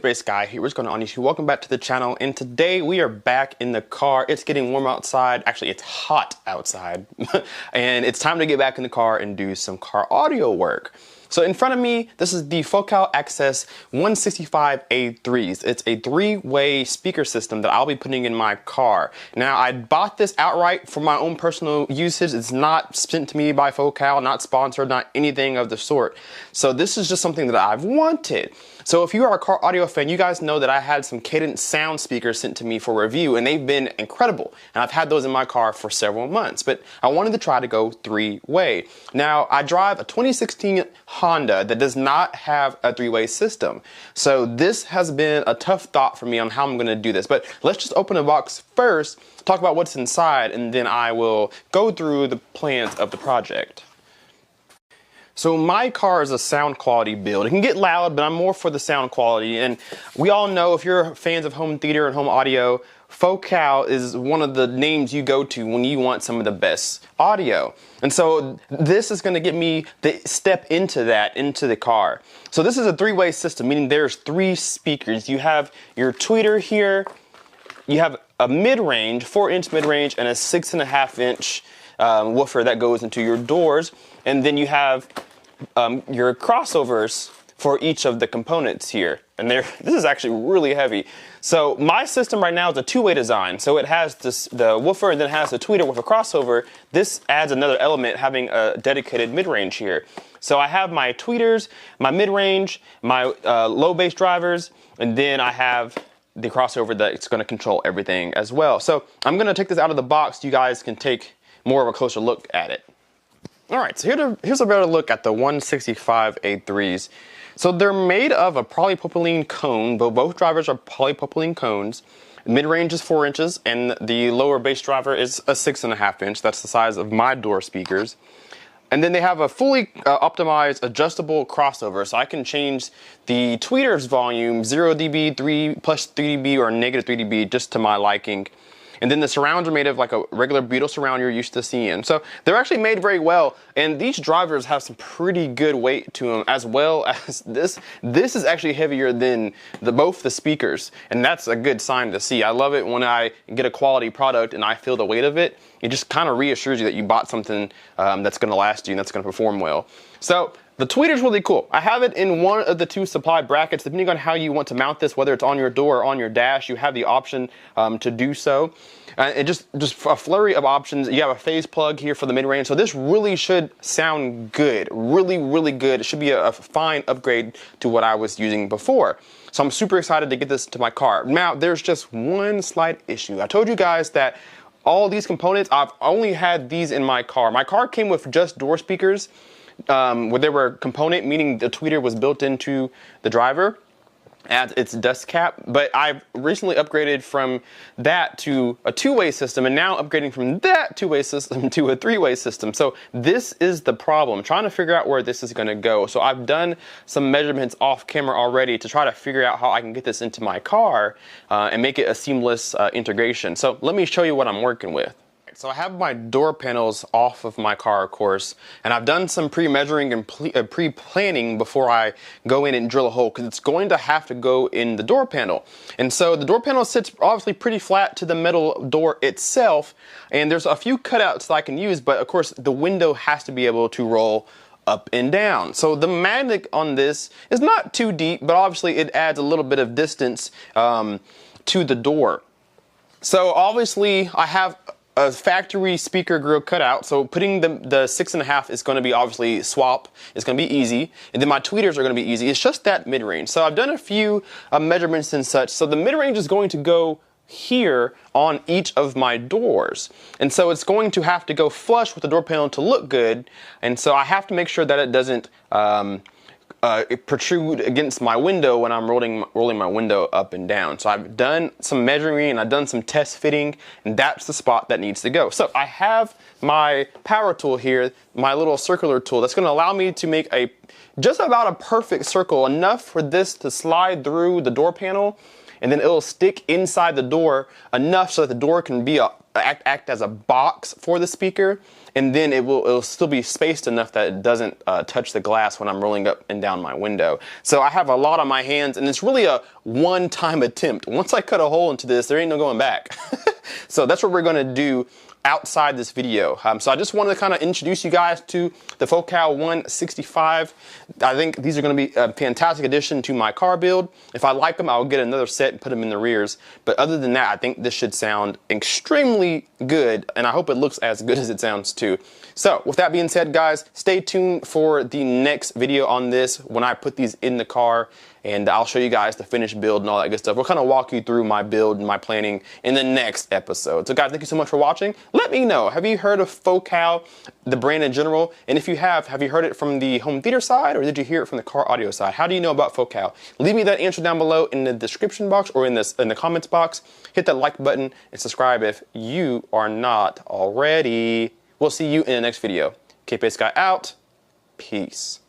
Based Guy here. What's going on YouTube? Welcome back to the channel, and today we are back in the car. It's getting warm outside. Actually, it's hot outside. And it's time to get back in the car and do some car audio work. So in front of me, this is the Focal Access 165A3s. It's a three-way speaker system that I'll be putting in my car. Now, I bought this outright for my own personal usage. It's not sent to me by Focal, not sponsored, not anything of the sort. So this is just something that I've wanted. So if you are a car audio fan, you guys know that I had some Cadence sound speakers sent to me for review, and they've been incredible. And I've had those in my car for several months, but I wanted to try to go three-way. Now, I drive a 2016 Honda that does not have a three-way system. So this has been a tough thought for me on how I'm gonna do this. But let's just open the box first, talk about what's inside, and then I will go through the plans of the project. So my car is a sound quality build. It can get loud, but I'm more for the sound quality. And we all know, if you're fans of home theater and home audio, Focal is one of the names you go to when you want some of the best audio. And so this is going to get me the step into that, into the car. So this is a three-way system, meaning there's three speakers. You have your tweeter here, you have a mid-range, 4-inch mid-range, and a 6.5-inch woofer that goes into your doors. And then you have your crossovers for each of the components here. And this is actually really heavy. So my system right now is a two-way design. So it has the woofer and then has the tweeter with a crossover. This adds another element, having a dedicated mid-range here. So I have my tweeters, my mid-range, my low bass drivers, and then I have the crossover that's going to control everything as well. So I'm going to take this out of the box so you guys can take more of a closer look at it. All right, so here's a better look at the 165A3s. So they're made of a polypropylene cone, but both drivers are polypropylene cones. Mid-range is 4 inches, and the lower bass driver is a 6.5 inch. That's the size of my door speakers. And then they have a fully optimized adjustable crossover, so I can change the tweeter's volume 0 dB, 3 plus 3 dB, or negative 3 dB, just to my liking. And then the surrounds are made of like a regular Beetle surround you're used to seeing. So they're actually made very well, and these drivers have some pretty good weight to them, as well as this. This is actually heavier than both the speakers, and that's a good sign to see. I love it when I get a quality product and I feel the weight of it. It just kind of reassures you that you bought something that's going to last you and that's going to perform well. So the tweeter's really cool. I have it in one of the two supplied brackets. Depending on how you want to mount this, whether it's on your door or on your dash, you have the option to do so. And just a flurry of options. You have a phase plug here for the mid-range. So this really should sound good. Really, really good. It should be a fine upgrade to what I was using before. So I'm super excited to get this to my car. Now, there's just one slight issue. I told you guys that all these components, I've only had these in my car. My car came with just door speakers, where they were component, meaning the tweeter was built into the driver at its dust cap. But I've recently upgraded from that to a two-way system, and now upgrading from that two-way system to a three-way system. So this is the problem, trying to figure out where this is going to go. So I've done some measurements off camera already to try to figure out how I can get this into my car and make it a seamless integration. So let me show you what I'm working with. So I have my door panels off of my car, of course, and I've done some pre-measuring and pre-planning before I go in and drill a hole, because it's going to have to go in the door panel. And so the door panel sits obviously pretty flat to the metal door itself, and there's a few cutouts that I can use, but of course the window has to be able to roll up and down. So the magnet on this is not too deep, but obviously it adds a little bit of distance to the door. So obviously I have a factory speaker grill cutout, so putting the 6.5 is going to be obviously swap. It's going to be easy, and then my tweeters are going to be easy. It's just that mid-range. So I've done a few measurements and such. So the mid-range is going to go here on each of my doors, and so it's going to have to go flush with the door panel to look good. And so I have to make sure that it doesn't protrude against my window when I'm rolling my window up and down. So I've done some measuring and I've done some test fitting, and that's the spot that needs to go. So I have my power tool here, my little circular tool, that's going to allow me to make just about a perfect circle, enough for this to slide through the door panel, and then it'll stick inside the door enough so that the door can be act as a box for the speaker, and then it'll still be spaced enough that it doesn't touch the glass when I'm rolling up and down my window. So I have a lot on my hands, and it's really a one-time attempt. Once I cut a hole into this, there ain't no going back. So that's what we're gonna do outside this video. So I just wanted to kind of introduce you guys to the Pt.1 65. I think these are going to be a fantastic addition to my car build. If I like them, I'll get another set and put them in the rears. But other than that, I think this should sound extremely good, and I hope it looks as good as it sounds too. So with that being said, guys, stay tuned for the next video on this when I put these in the car, and I'll show you guys the finished build and all that good stuff. We'll kind of walk you through my build and my planning in the next episode. So guys, thank you so much for watching. Let me know, have you heard of Focal, the brand in general? And if you have you heard it from the home theater side, or did you hear it from the car audio side? How do you know about Focal? Leave me that answer down below in the description box or in the comments box. Hit that like button and subscribe if you are not already. We'll see you in the next video. Kt Sky out. Peace.